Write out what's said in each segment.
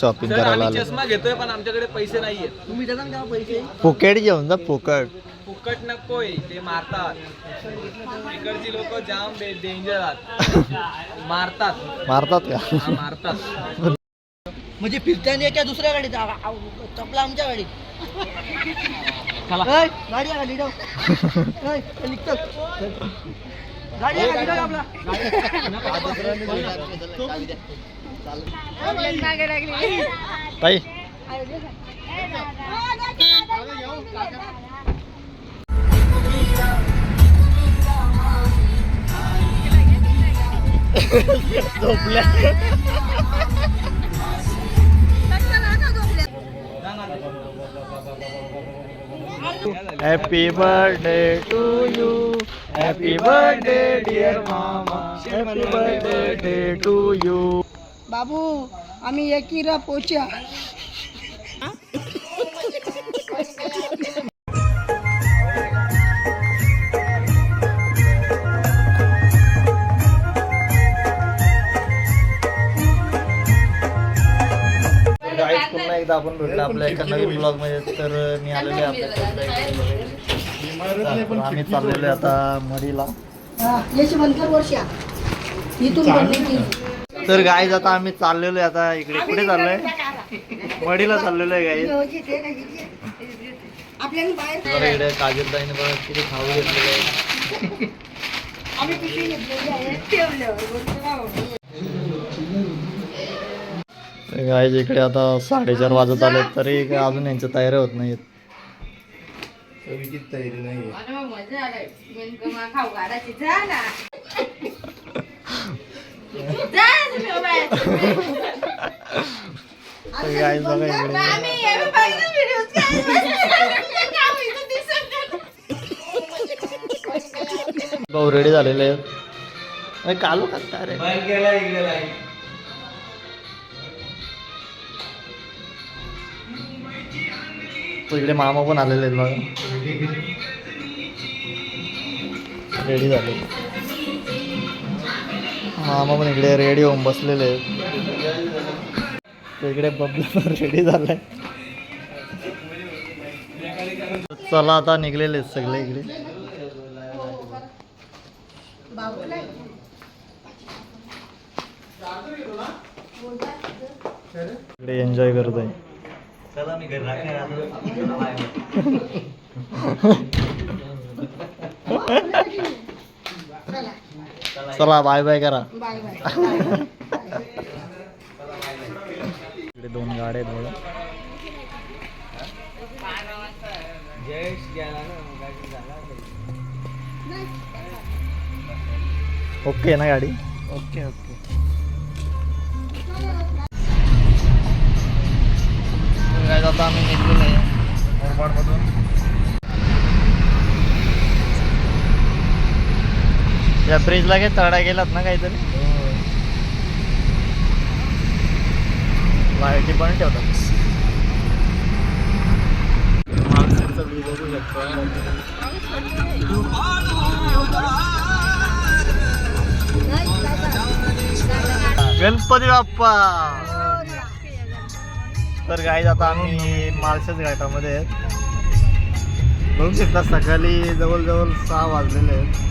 Shopping करायला आलो. चष्मा घेतोय पण आमच्याकडे पैसे नाहीये. तुम्ही देता का पैसे? फुकट घेऊन जा फुकट. फुकट नकोय ते मारतात. इकडची लोक जाम डेंजर आहेत. मारतात का? हा, मारतात. म्हणजे फिरताना क्या दुसऱ्या गाडीत चपला आमच्या गाडीत. चला. गाडी आहे गाडी निघतो. गाडी आहे गाडी आपला. ताई झोपल्या. Happy birthday to you. Happy birthday dear मामा. Happy birthday to you. बाबू आम्ही एकीरा पोचा. पुन्हा एकदा आपण भेटलो आपल्या एका नवीन ब्लॉग मध्ये. तर मी आलेलो आहे आपल्या आम्ही चाललेलो आहे आता मडीला. तर गाईज आता आम्ही चाललेलो आहे आता इकडे. कुठे चाललोय? मडीला चाललेलो आहे गाईज. आपल्याला इकडे काजलताईने बघा किती खाऊ घेतलेलं आहे. गाईज इकडे आता 4:30 वाजत आले तरी अजून यांच्या तयारी होत नाहीत. तयारी नाही. गाईज बघा इकडे भाऊ रेडी झालेले आहेत. कालू का रे? तो इकडे मामा पण आलेले आहेत बघा. रेडी झाले मामा पण इकडे रेडी होऊन बसलेले आहेत. तो इकडे बबलू पण रेडी झालाय. चला आता निघलेले आहेत सगळे इकडे. इकडे एन्जॉय करत आहे. चला बाय बाय करा. इकडे 2 गाड्या आहेत बघा. ओके ना गाडी? Okay okay. आता आम्ही निघलेलो आहे मोरबाडमधून. या ब्रिजला काही तडा गेलात ना काहीतरी. लाईटी पण ठेवतात. माणसांचा व्ह्यू बघू शकतो. गणपती बाप्पा. तर गाईज आता आम्ही माळशेज घाटामध्ये आहेत. बघू शकता सकाळी जवळजवळ 6 वाजलेले आहेत.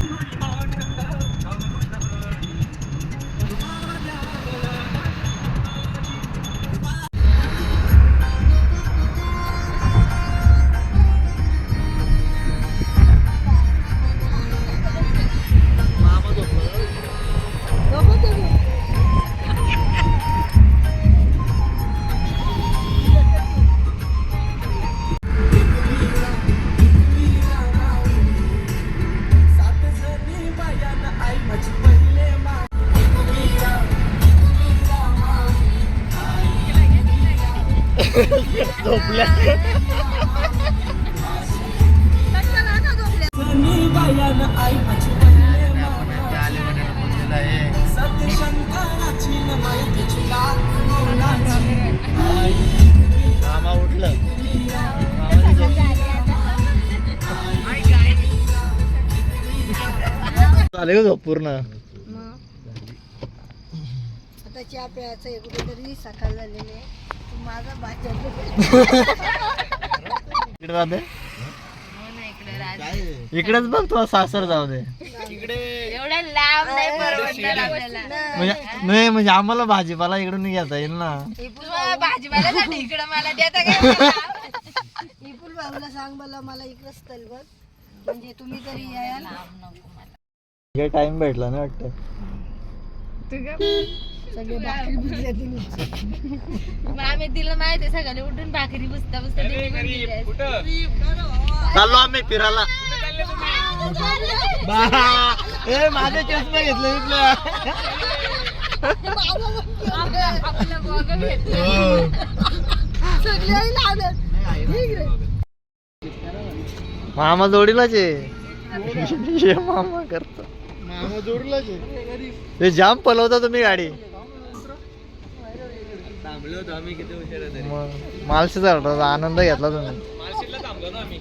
झोपल्या. मामा उठलं. झाले का पूर्ण? आता चहा प्यायचं कुठेतरी सकाळ झालेले. माझा बाचा इकडे राहते इकडेच बघ तुला सासर जाऊ दे एवढ्या लांब नाही परवडणार आपल्याला नाही म्हणजे आम्हाला भाजीपाला इकडून घेता येईल ना भाजीपाल्यासाठी इकडं मला देता काय विपुल बाबूला सांग मला इकडं स्थल बघ म्हणजे तुम्ही तरी याल हे टाइम भेटला ना वाटतं सगळे भाकरी बुजले तुम्ही आम्ही तिला माहिती आहे सगळ्यांनी उठून भाकरी बुजता बुजता चाललो आम्ही फिरायला ए माझे चष्मा घेतले मामा जोडीलाच आहे मामा करतो मामा जोडीलाच आहे जाम पलवता तुम्ही गाडी थांबलो होतो आम्ही किती उशिरा तरी मालशीचा आनंद घेतला तुम्ही मार्शिलला थांबलो ना आम्ही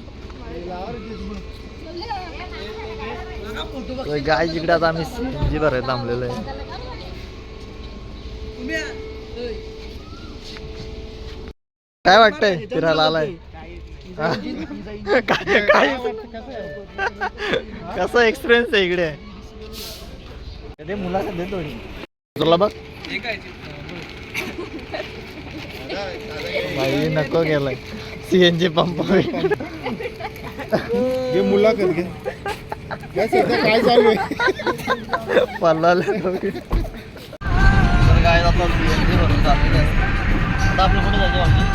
गाय जिकडे आता आम्ही सीएनजी भरायला थांबलेलो आहे काय वाटतंय फिरायला आलाय काय कसा एक्सपिरियन्स आहे इकडे ते मुलाखत दे थोडी तुला बघ हे काय बाई नको गेलाय सीएनजी पंप घे मुलाखत घे काय सध्या काय चालू आहे पल्ला काय आता सीएनजी भरून चाललेलं आहे आता आपलं कुठे जायचं आपलं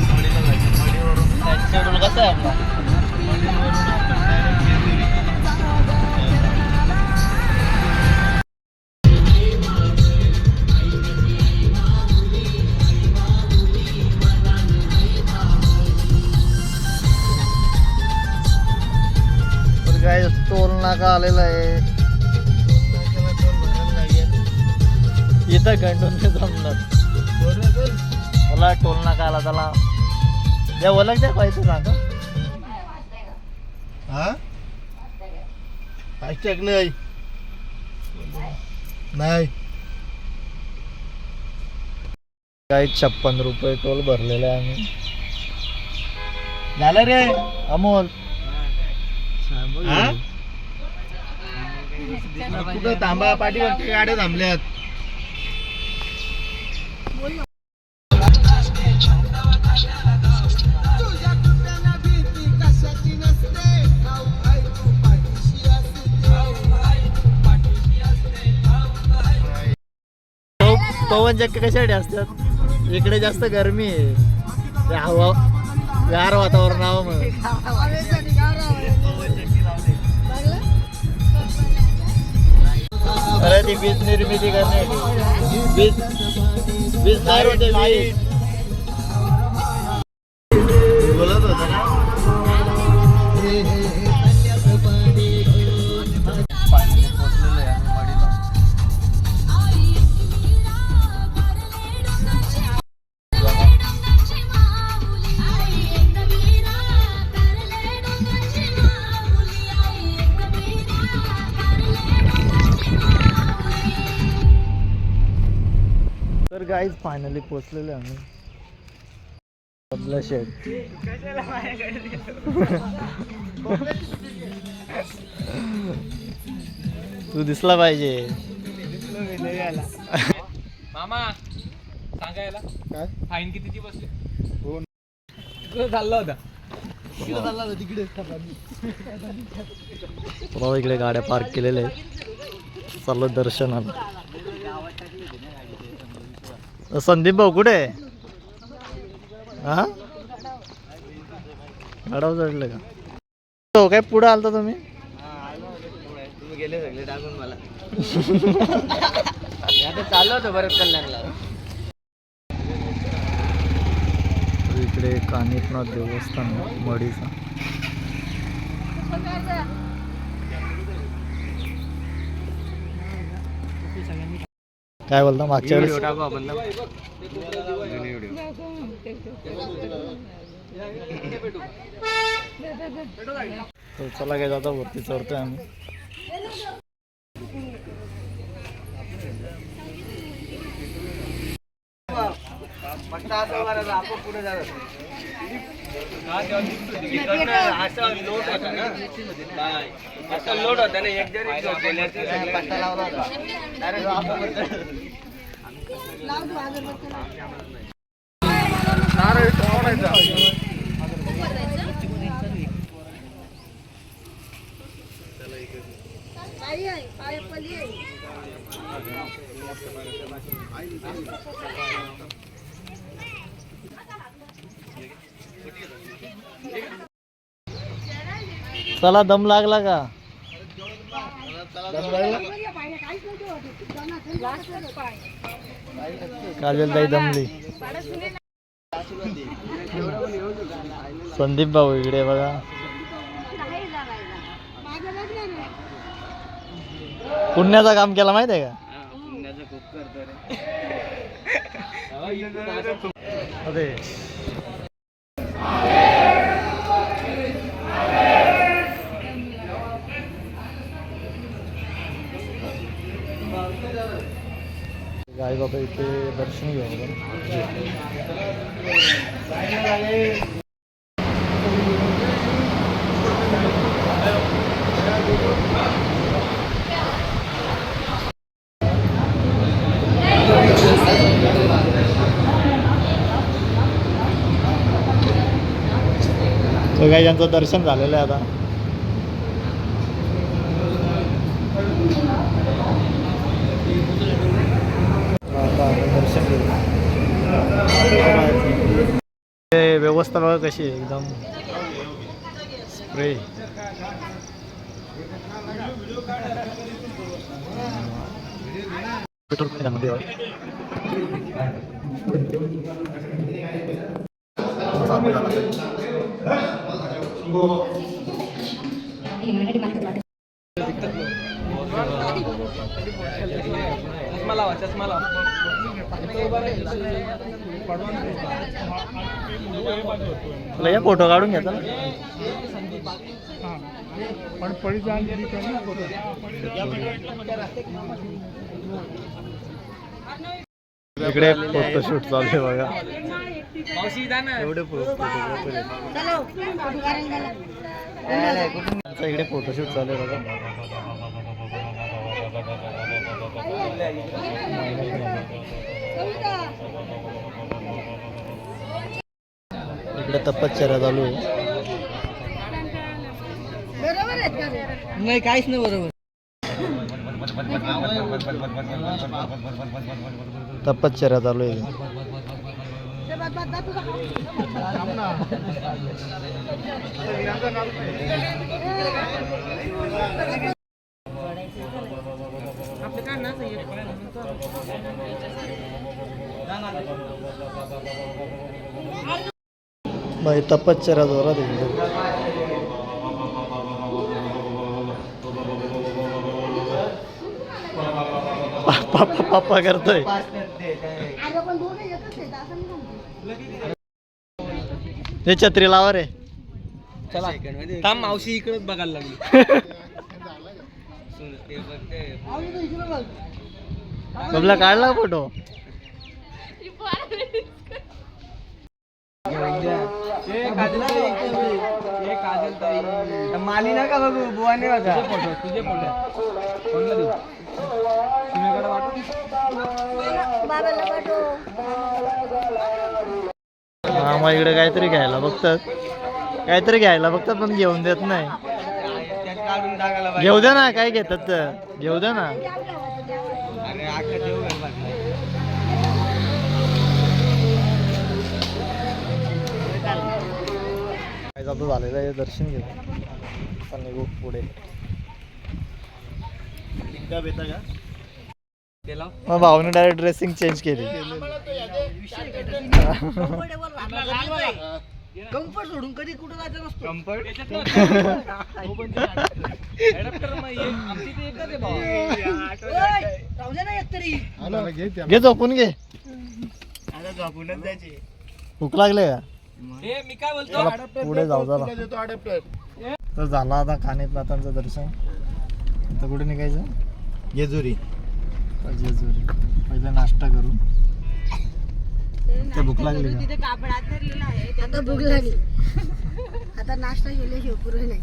मडीला जायचं मडीवरून शेड्यूल कसं आहे आपला मडीवरून आपण डायरेक्ट जेजुरी काय टोल नाका आलेला आहे इथं गंडून नाही जमणार मला टोल नाका आला त्याला द्या ओळख द्या पाहिजे सांगा हा काय चेक नाही नाही काही 56 रुपये टोल भरलेला आहे आम्ही झालं रे अमोल कुठं थांबा पाठीवरती गाड्या थांबल्यात पवन चक्के कशासाठी असतात इकडे जास्त गरमी आहे ते हवा गार वातावरणावर म्हणून अरे ती वीज निर्मिती करण्यासाठी वीज तयार होते वीज बोलत होता ना फायनली पोहोचलेलो आहे आम्ही मडीला तर गाईज फायनली पोहोचलेलो आहे आम्ही आपला शेड तू दिसला पाहिजे मामा सांगायला काय फाईन कितीची बसली हो कुठं चालला होता तिकडे तुला इकडे गाड्या पार्क केलेल्या आहेत चाललो दर्शनाला संदीप भाऊ कुठे आहे हा गाडावर चढलं का हो काय पुढे आलता तुम्ही तुम्ही गेले सगळे टाकून मला आता चाललो होतो बरं कल्याणला इकडे कानिफनाथ देवस्थान मडीचा काय बोलता मागच्या वेळेस टाकू आपण तर चला काय जाता वरती चढतोय आम्ही फक्त असं करायचं, आपण पुढे जायचं. असं लोट होता ना, असं लोट होता ना, एक जरी पट्टा लावला होता. Direct आपण लाव तू अगरबत्ती लाव. नारळ तोडायचा. आई आहे, पायपल्ली आहे. चला दम लागला का? काजल ताई दमली. संदीप भाऊ इकडे बघा. पुण्याचं काम केलं माहिती आहे का? अरे गाई बाबा इथे दर्शन घेऊ तर काही यांचं दर्शन झालेलं आहे आता. दर्शन घेऊ. व्यवस्था बघा कशी आहे एकदम स्प्रे. चष्मा लावा, चष्मा लावा. तुला या फोटो काढून घेता ना. इकडे फोटोशूट चालू आहे बघा. मावशी जा ना. एवढे चलो वारंगला. इकडे फोटोशूट चालू आहे बघा. इकडे तपश्चर्या चालू आहे. बरोबर आहेत का रे? नाही, काहीच नाही बरोबर. तपश्चर्या चालू आहे. ते बात बात तुझा. बाई तपश्चर्या जोरात आहे. पापा करतोय. अगं पण दोन एकच आहेत असं नाही म्हणते. हे छत्री लावा रे. चला थांब, मावशी इकडेच बघायला लागली. बबला काढला फोटो. माली ना का बघू, बुवा नाही होता. तुझे फोटो कोणला देऊ? तुम्हीकडे वाटू. बाबाला पाठव. हा मग इकडे काहीतरी घ्यायला बघतात. काहीतरी घ्यायला बघतात पण घेऊन देत नाही. काढून टाकायला घेऊ दे ना. काय घेतात तर घेऊ दे ना. अरे अख्खा देऊ काय जातो झालेलं आहे. दर्शन घेऊ. चल निघू पुढे. मग भाऊने डायरेक्ट ड्रेसिंग चेंज केली. कम्फर्ट सोडून कधी कुठं जायचं नसतो. कम्फर्ट घे झोपून घे. झोपूनच जायचे. भूक लागले का? मी काय बोलतो, चला पुढे जाऊ जरा. तर झाला आता खाणेपात्रांचं दर्शन. आता कुठे निघायचं? जेजुरी. जेजुरी पहिले नाश्ता करू. ते भूक लागली का? तिथे कापड आतरलेला आहे आता भूक लागली आता नाश्ता केल्याशिवाय पुरे नाही.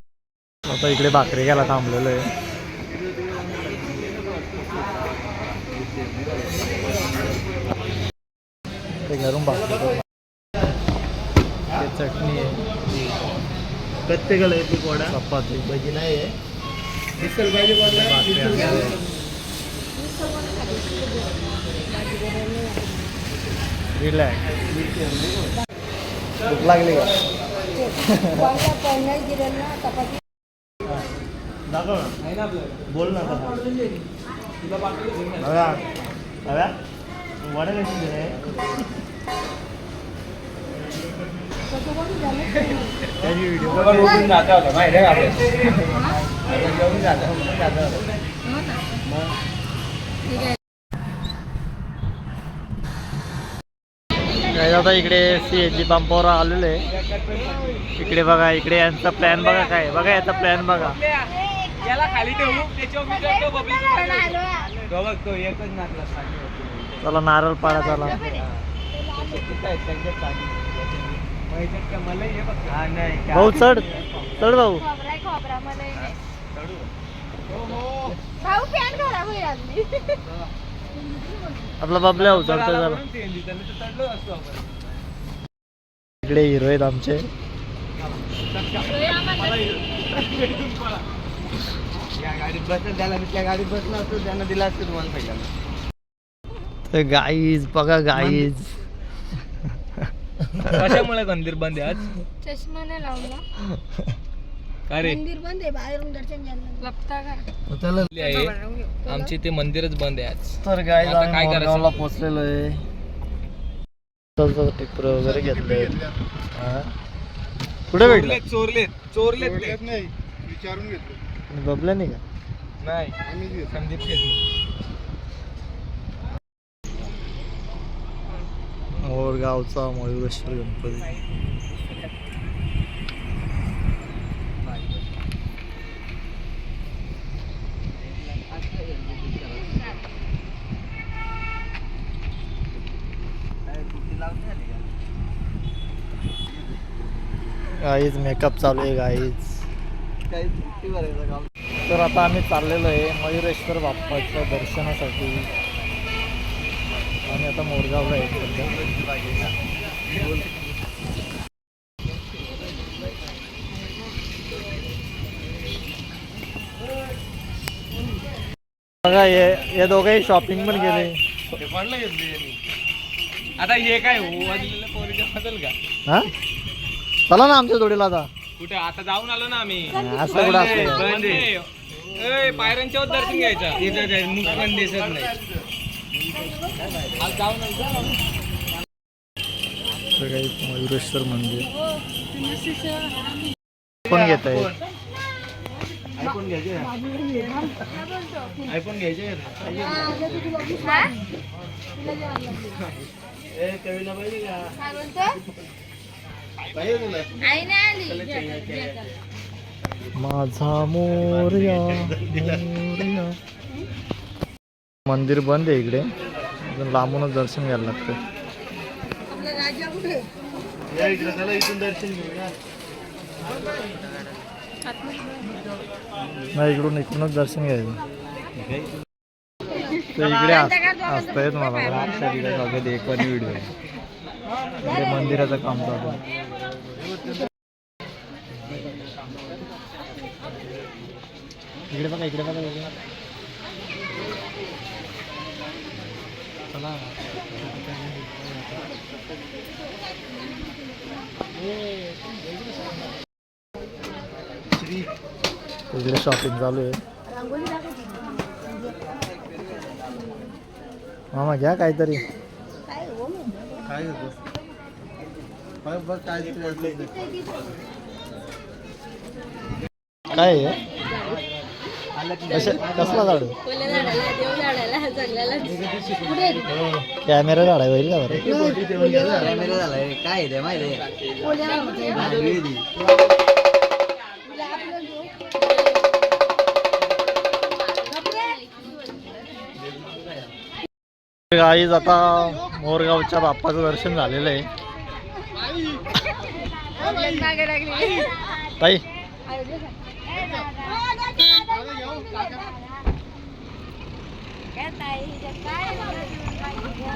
आता इकडे भाकरी घ्यायला थांबलेलो आहे. ते घरून भाकरी ते चटणी आहे, प्रत्येकाला येते कोडा चपाती, भजी नाही आहे. मिसल पाहिजे कोणला? भाकरी आणली आहे. रिलॅक्स. भूक लागली का? चपाती दाखव ना, बोल ना वडा कशी दिले? त्याची व्हिडिओ उठून जाता होता माहिती आहे आपल्याला. जेवून जाता होता. काय आता इकडे CNG पंपावर आलेलो आहे. इकडे बघा, इकडे यांचा प्लॅन बघा, काय बघा याचा प्लॅन बघा. याला खाली ठेवू त्याच्यावर मी करतो बबली तो बघ तो एकच नाचला चला नारळ पाडा चला. भाऊ चढ चढ भाऊ. आपला बाबल्या भाऊ चढतोय चला. इकडे हिरो आहेत आमचे. या गाडीत बसलं त्याला मी त्या गाडीत बसला असतो त्यांना दिला असतो तुम्हाला पहिल्यांदा. तर गाईज बघा गाईज. कशामुळे मंदिर बंद आहे आज? चष्मा नाही लावला. का रे? मंदिर बंद आहे, बाहेरून दर्शन घ्यायला लपता का? आमचे ते मंदिरच बंद आहे आज. तर गाईज आता आम्ही काय करायचं? मोरगावला पोहोचलेलो आहे. टिपर वगैरे घेतले. कुठे भेटले? चोरलेत ते. नाही विचारून घेतलं बबल्या नाही का? नाही आम्ही घेतलं. संदीप शेट्टी. मोरगावचा मयुरेश्वर गणपती. गाईज मेकअप चालू आहे गाईज. तर आता आम्ही चाललेलो आहे मयुरेश्वर बाप्पाच्या दर्शनासाठी. आम्ही आता मोरगावला आहे सध्या. बघा हे दोघेही शॉपिंग पण गेले. आता हे काय वाजलेलं पोरीच्या बदल का? हा चला ना आमच्या जोडीला आता. कुठे आता जाऊन आलो ना आम्ही. असं कुठं असतं? पायऱ्यांच्यावर दर्शन घ्यायचं. इथं मुख पण दिसत नाही. आज जाऊन तर काही मयुरेश्वर मंदिर पण घेत आहे. आयफोन घ्यायचे. आयफोन घ्यायचे. कविला पाहिजे का? पाहिजे तुला? माझा मोरया मोरया. मंदिर बंद आहे इकडे. अजून लांबूनच दर्शन घ्यायला लागतं. आपला राजा कुठे? या इकडे चला, इथून दर्शन घेऊया. नाही इकडूनच दर्शन घ्यायचं. ते इकडे असतंय तुम्हाला एक पण व्हिडिओ इकडे मंदिराचं काम चालू आहे. इकडे बघा इकडे बघा इकडे. चला इकडे शॉपिंग चालू आहे. मामा घ्या काहीतरी. काय होतं? बघ काय काय आहे? कसला झाड? कॅमेरा झाडाय होईल का बरं? काय माहिती गाईज आता मोरगावच्या बाप्पाचं दर्शन झालेलं आहे. ताई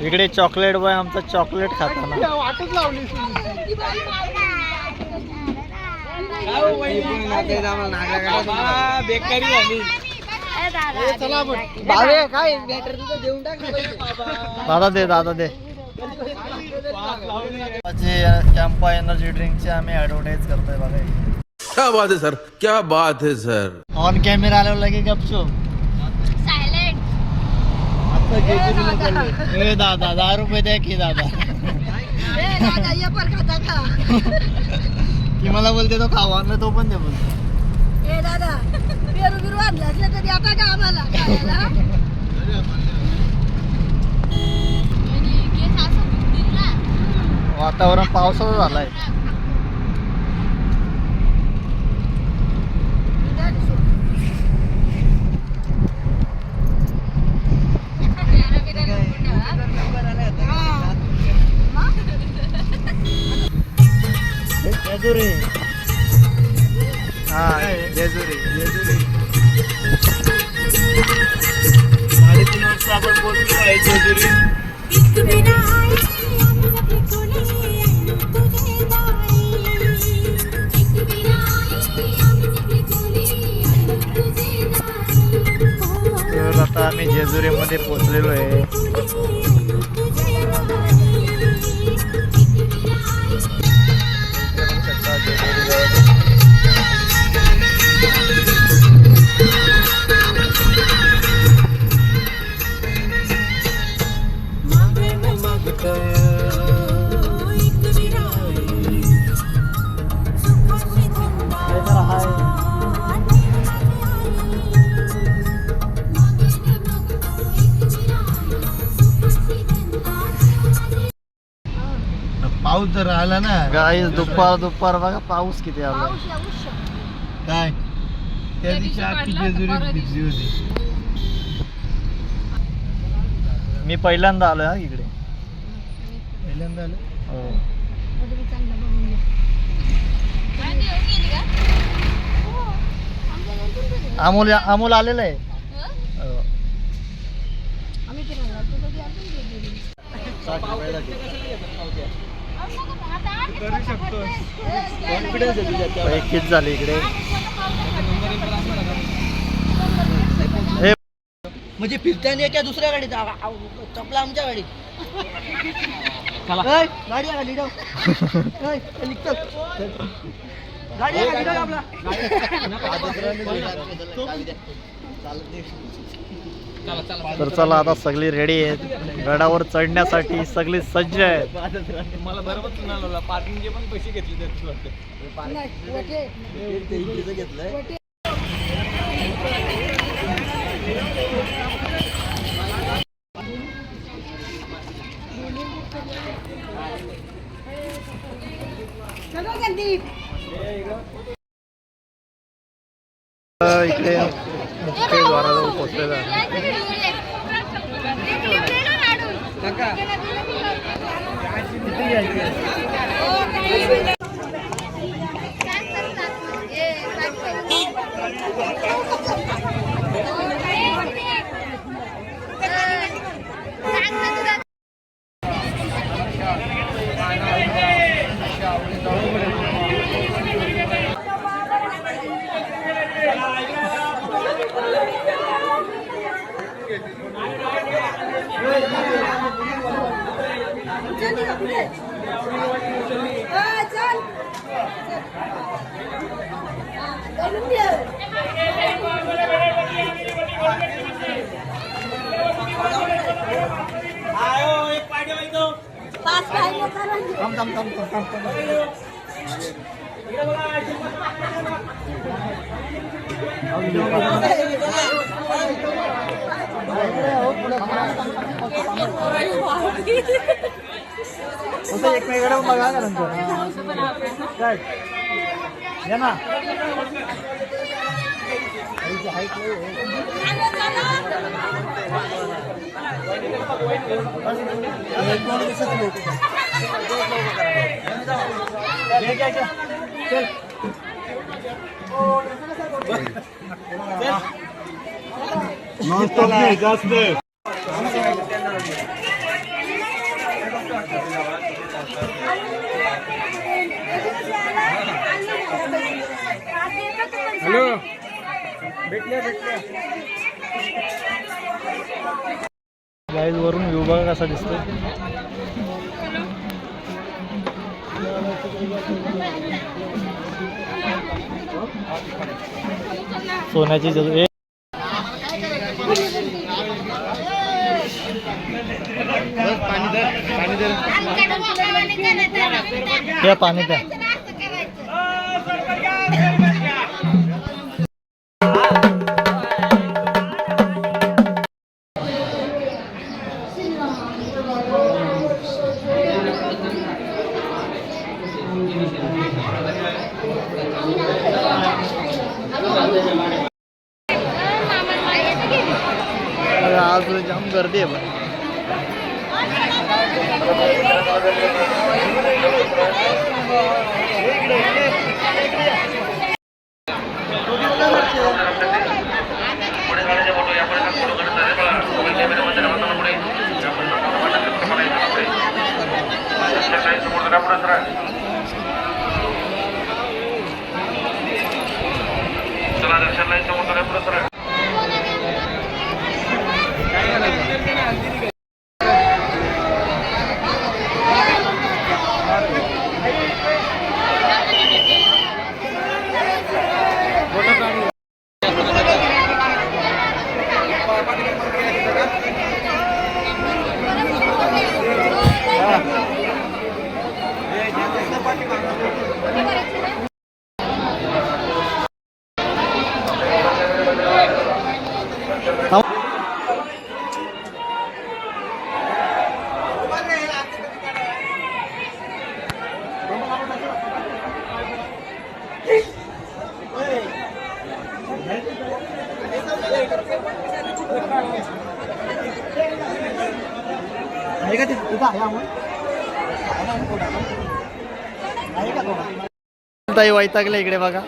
इकडे चॉकलेट बॉय आमचा चॉकलेट खाताना. वाटच लावली बेकारी झाली. चला आपण दादा दे दादा दे. कॅम्पा एनर्जी ड्रिंकची आम्ही ऍडव्हर्टाईज करतोय बघा. क्या बात है सर, क्या बात है सर. ऑन कॅमेरा आल्यावर लगे गपचूप. ए दादा 10 रुपये द्या की दादा. ती मला बोलते तो खावा ना तो पण दे बोलतो. ए दादा पेरू बिरू आणलं असलं तरी आता का आम्हाला खायला? वातावरण पावसाचं झालंय. जेजुरी. हा जेजुरी जेजुरी. 3:30 वाजता आपण पोहोचलो आहे जेजुरी. तर आता आम्ही जेजुरीमध्ये पोहोचलेलो आहे. पाऊस जर आला ना गाईस दुपार बघा पाऊस किती आला. काय त्या दिवशी आखी जेजुरी भिजली होती. मी पहिल्यांदा आलोय हा इकडे. पहिल्यांदा आलं. हो. अमोल आलेला आहे. हो. एक किट झाली इकडे. म्हणजे फिरताना क्या दुसऱ्या गाडीत चपला आमच्या गाडीत. गाडी गाडी आपला. तर चला आता सगळी रेडी आहेत गडावर चढण्यासाठी. सगळी सज्ज आहेत. मला बरोबर सुनावलं पार्किंगचे पण पैसे घेतले घेतलंय. इकडे मुख्य द्वाराजवळ पोहोचलेलं आहे. एकमेकडे बघा का नंतर काय या ना नॉनस्टॉप नाही जास्त. हॅलो भेटले गाईज वरून व्ह्यू बघा कसा दिसतो. सोन्याची जरूर त्या पाणी द्या. आज जाम गर्दी आहे पण. ताई वैतागले इकडे बघा.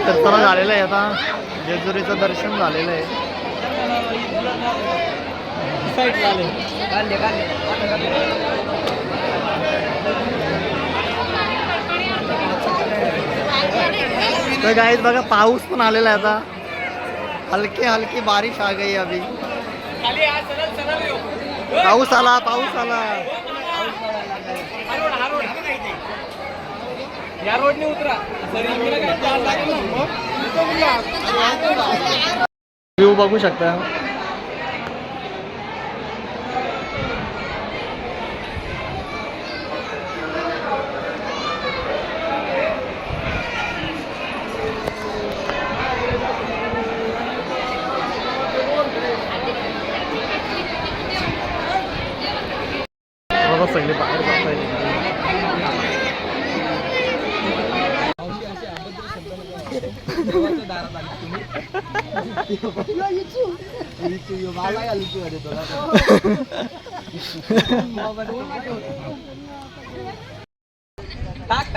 तर चला झालेलं आहे आता. जेजुरीचं दर्शन झालेलं आहे. तर गाईज बघा पाऊस पण आलेला आहे आता. हलकी हलकी बारिश आ गई अभी. पाऊस आला पाऊस आला. या रोडने उतरा. व्ह्यू बघू शकता. सगळे बाहेर जात आहे.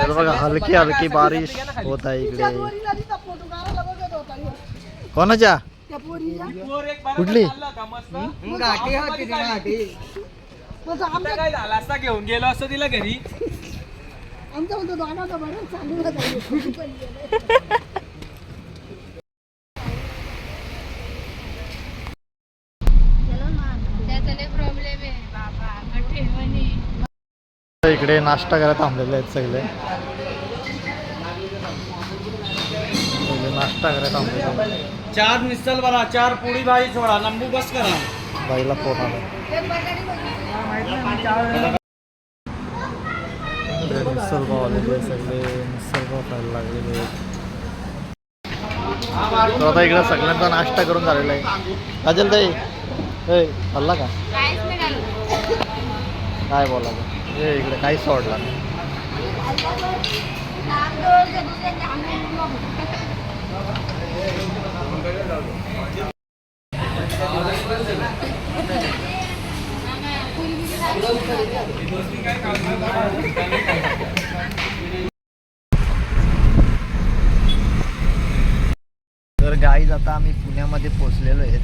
बघा हलकी हलकी बारिश होत आहे इकडे. कोणाच्या कुठली काय झाला असता घेऊन गेलो असतो तिला घरी. इकडे नाश्ता करायला थांबलेले आहेत सगळे. नाश्ता करायला थांबलेले. चार मिसल बरा, 4 पोळी भाजी सोडा, लंबू बस करा. बाईला फोन आला. मिसल पाव आलेले सगळे मिसल पाव खायला लागलेले. तर आता इकडे सगळ्यांचा नाश्ता करून झालेला आहे. काजल ताई खाल्ला का? काय बोला हे इकडे काहीच सोडला नाही. तर गाईज आता आम्ही पुण्यामध्ये पोहोचलेलो आहे.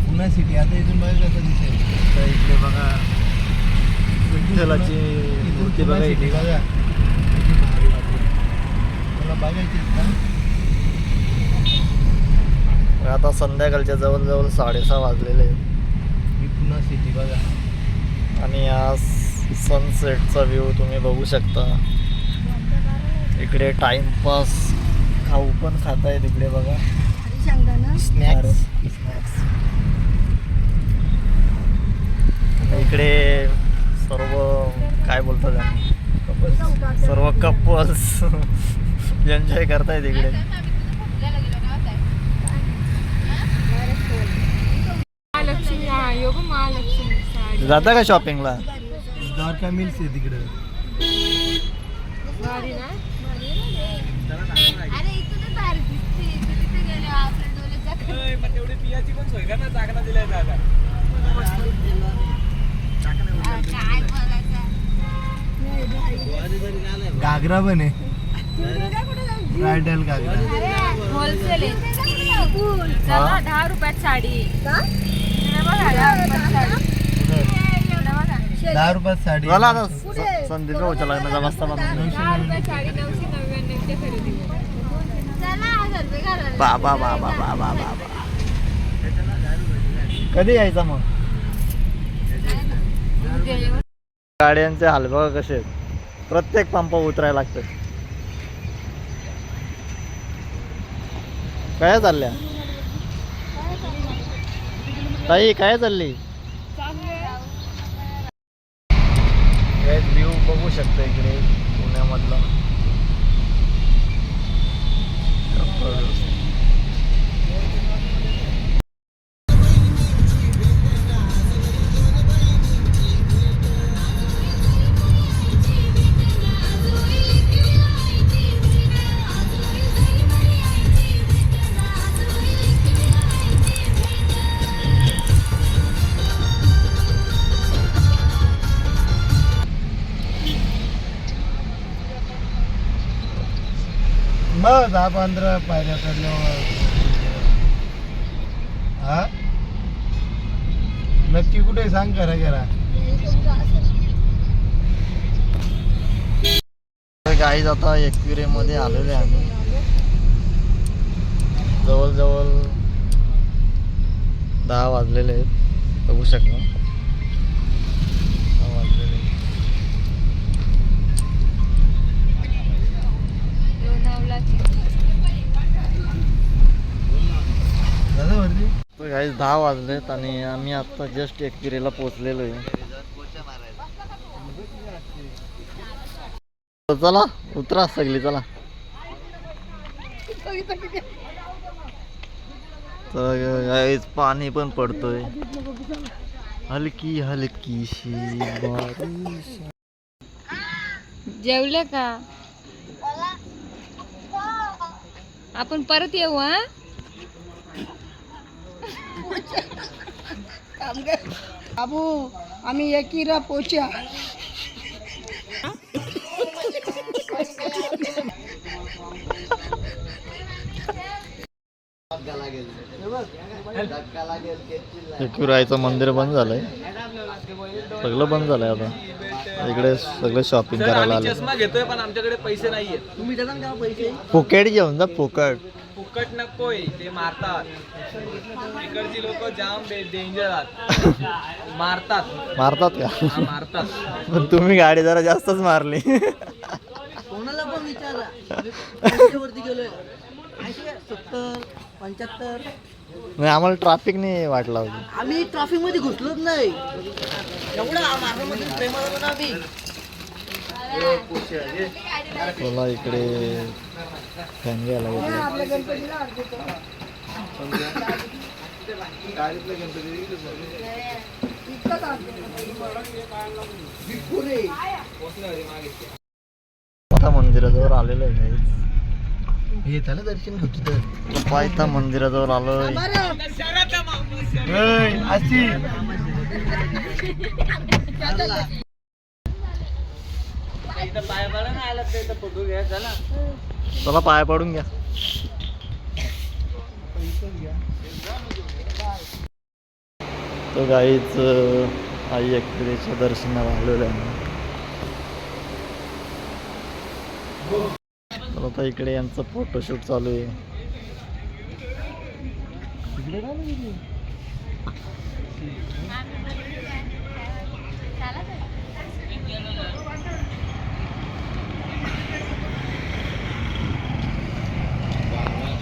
पुन्हा सिटी आता इथून बघा कसं दिसेल. तर इकडे बघा विठ्ठलाची मूर्ती बघा इथे. बघा मला बघायची का? आता संध्याकाळच्या जवळजवळ 6:30 वाजलेले आहेत. ही पुन्हा सिटी बघा. आणि या सनसेटचा व्ह्यू तुम्ही बघू शकता. इकडे टाइमपास खाऊ पण खाता तिकडे बघा. स्नॅक्स इकडे सर्व काय बोलतात त्यांना, सर्व कपल्स एन्जॉय करतायत इकडे. जाता का शॉपिंगला? द्वारका मिल्स आहे तिकडं. तेवढी पियाची पण सोय का ना, चाकणा दिलाय जागा. घागरा पण आहे, ब्रायडल घागरा. होलसेल 10 रुपयात साडी. 10 रुपयात साडी. मला आता संदीप भाऊच्या लग्नाचा मस्त बाबा बाबा बाबा बाबा. कधी यायचा मग? गाड्यांचे हाल बघा कसे आहेत. प्रत्येक पंपावर उतरायला लागतं. काय चालल्या ताई, काय चालली? व्ह्यू बघू शकता इकडे पुण्यामधला. मग 10-15 पायऱ्या चढल्यावर. हा नक्की कुठे सांग करा करा. गाईज आता एक्वेरियम मध्ये आलेले आम्ही. जवळजवळ 10 वाजलेले आहेत बघू शकता. 10 वाजलेले आहेत. दादा वरती तर गाईज 10 वाजलेत आणि आम्ही आता जस्ट एकविरेला पोहोचलेलो आहे. चला उतरा सगळी चला. तर गाईज पाणी पण पडतोय, हलकी हलकीशी बारिश. जेवले का? आपण परत येऊ. हा बाबू आम्ही एकीरा पोचा. एकविरायचं मंदिर बंद झालंय, सगळं बंद झालंय आता. इकडे सगळे शॉपिंग करायला आले. चष्मा घेतोय पण आमच्याकडे पैसे नाहीये. तुम्ही देता का पैसे? फुकट घेऊन जा, फुकट. फुकट नकोय, ते मारतात. इकडची लोक जाम डेंजर आहेत. मारतात का? हा, मारतात. पण तुम्ही गाडी जरा जास्तच मारली. कोणाला पण विचारा वरती गेलोय 70 75. नाही आम्हाला ट्रॅफिक नाही वाटला होती. आम्ही ट्रॉफिक मध्ये घुसलोच नाही. एवढा मारण्यामध्ये प्रेमात होतो ना आम्ही. चला इकडे फॅन घ्यायला गेलो. आपल्या गणपतीला अर्धे इतकं आता मंदिराजवळ आलेलो आहे. हे त्याला दर्शन घेतो तर पायथा मंदिराजवळ आलोय. अशी इथं पाय पडा ना आला तर इथं फोटो घ्या चला. चला पाया पडून घ्या. तो गाईच आई एकविरेच्या दर्शनाला आलेलो आहे. तर आता इकडे यांचं फोटोशूट चालू आहे.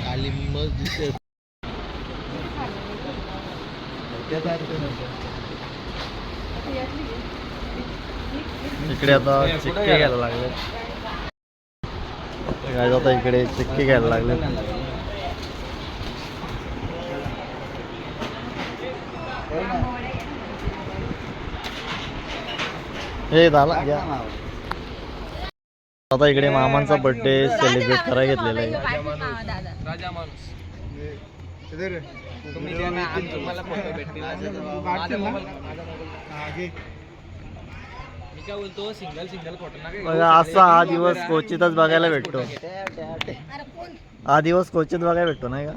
खाली मस्त दिसते. इकडे आता चिक्के घ्यायला लागले. काय आता इकडे चिक्के घ्यायला लागले. हे झाला घ्या. आता इकडे मामांचा बर्थडे सेलिब्रेट करायला घेतलेला आहे. राजा माणूस तुम्ही द्या ना, आम्ही तुम्हाला फोटो भेटतील. माझा मोबाईल मी काय बोलतो, सिंगल फोटो ना बघा असा हा दिवस क्वचितच बघायला भेटतो. हा दिवस क्वचित बघायला भेटतो नाही का.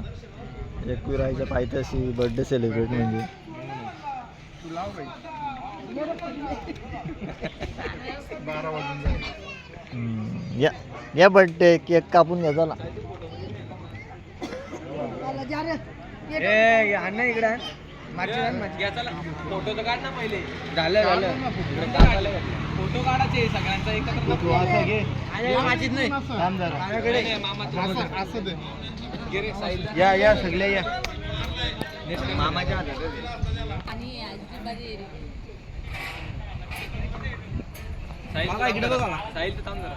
एकविराईच्या पायथ्याशी बर्थडे सेलिब्रेट म्हणजे या या बर्थडे केक कापून घ्या चला. इकडे चला फोटो तर काढ ना पहिले. झालं फोटो काढायचे सगळ्यांचा एकत्र. या सगळे या मामाच्या इकडे बघा साहिल तर थांब जरा.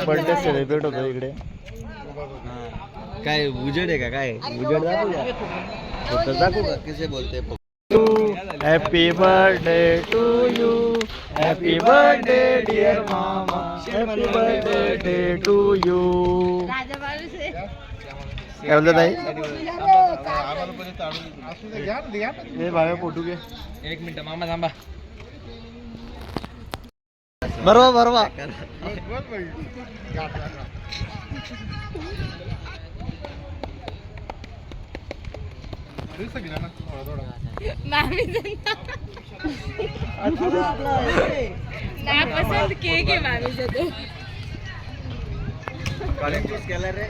बर्थडे सेलिब्रेट होतो इकडे. काय उजेड आहे का काय उजेड दाखवू का फोटो दाखवू का कसे बोलते. Happy birthday to you. Happy birthday dear मामा. Happy birthday to you. काय बोलतात ताई. हे भावे फोटो घे. एक मिनिट मामा थांबा. बरोबर नापसंत केक आहे मामीचा तो.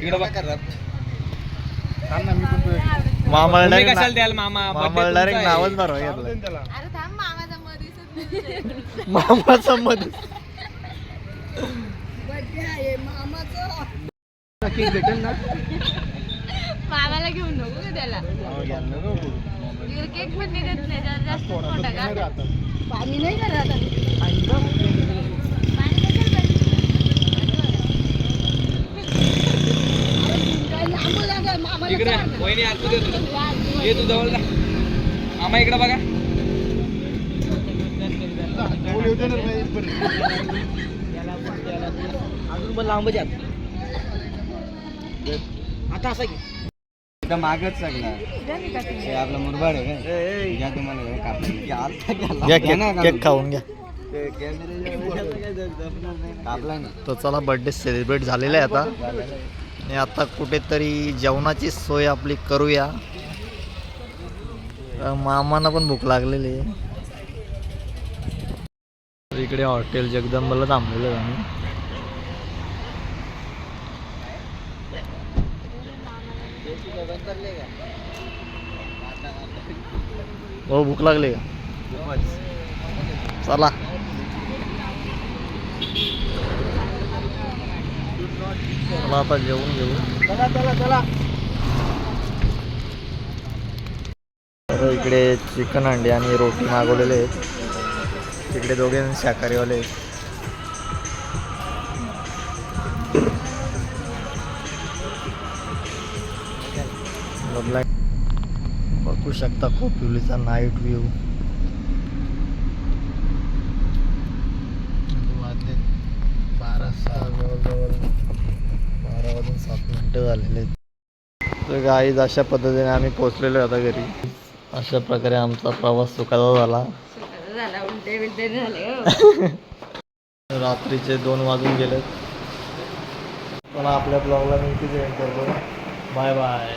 इकडे बघा. मामा तुम्ही कशाला द्याल मामा. मामा डायरेक्ट नावच बरं घेतलं. अरे थांब मामाचा मध्ये मामाचा मध्ये बर्थडे आहे मामाचं. केक भेटेल ना. मामाला घेऊन नको का त्याला. केक पण निघत नाही जरा जास्त मोठा का. पाणी नाही करत पाणी इकडे वहिनी आत मध्ये तू. ये तू जवळ जा. मामा इकडे बघा. अजून पण लांब जात. आता असं एकदम मागच सगळा आपला मुरबाड आहे का घ्या तुम्हाला घ्या केक खाऊन घ्या. कापला ना. तो चला बर्थडे सेलिब्रेट झालेला आहे आता. आणि आता कुठेतरी जेवणाची सोय आपली करूया. मामांना पण भूक लागलेली आहे. इकडे हॉटेल जगदंबाला थांबलेलो आहे आम्ही. हो भूक लागली का. चला चला आता जेवून घेऊ. चला चला चला. इकडे चिकन अंडी आणि रोटी मागवलेले आहेत. तिकडे दोघे शाकाहारीवाले आहेत. बदला बघू शकता खोपोलीचा नाईट व्ह्यू. वाजले 12:06. जवळजवळ 12 वाजून 7 मिनटं झालेले आहेत. तर गाईज अशा पद्धतीने आम्ही पोचलेलो आता घरी. अशा प्रकारे आमचा प्रवास सुखाचा झाला. झाला उलटे बिलटे झाले. रात्रीचे 2 वाजून गेलेत. पण आपल्या ब्लॉगला मी इथे जॉईन करतो. Bye bye.